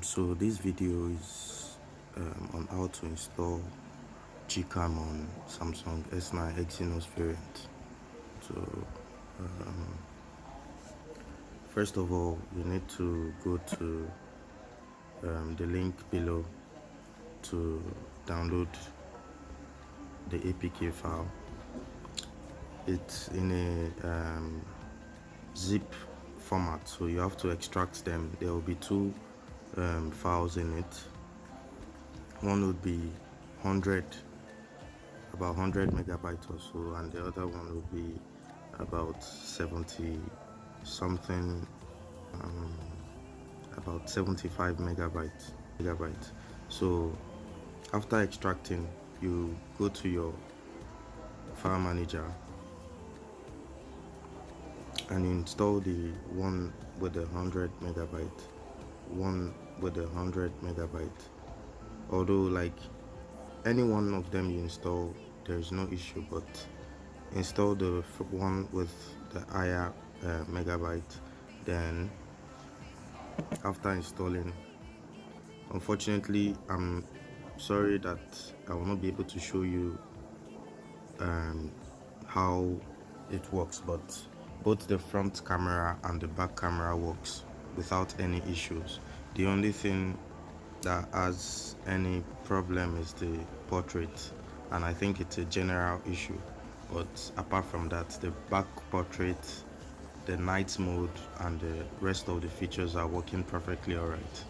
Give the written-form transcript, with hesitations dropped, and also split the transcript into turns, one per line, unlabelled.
So this video is on how to install Gcam on Samsung S10e Exynos variant. So first of all, you need to go to the link below to download the APK file. It's in a zip format, so you have to extract them. There will be two files in it. One would be 100 about 100 megabytes or so, and the other one will be about 70 something, about 75 megabytes. So after extracting, you go to your file manager and install the one with the 100 megabyte. Although, like, any one of them you install, there is no issue, but install the one with the higher megabyte. Then after installing, unfortunately, I'm sorry that I will not be able to show you how it works, but both the front camera and the back camera works without any issues. The only thing that has any problem is the portrait, and I think it's a general issue. But apart from that, the back portrait, the night mode, and the rest of the features are working perfectly alright.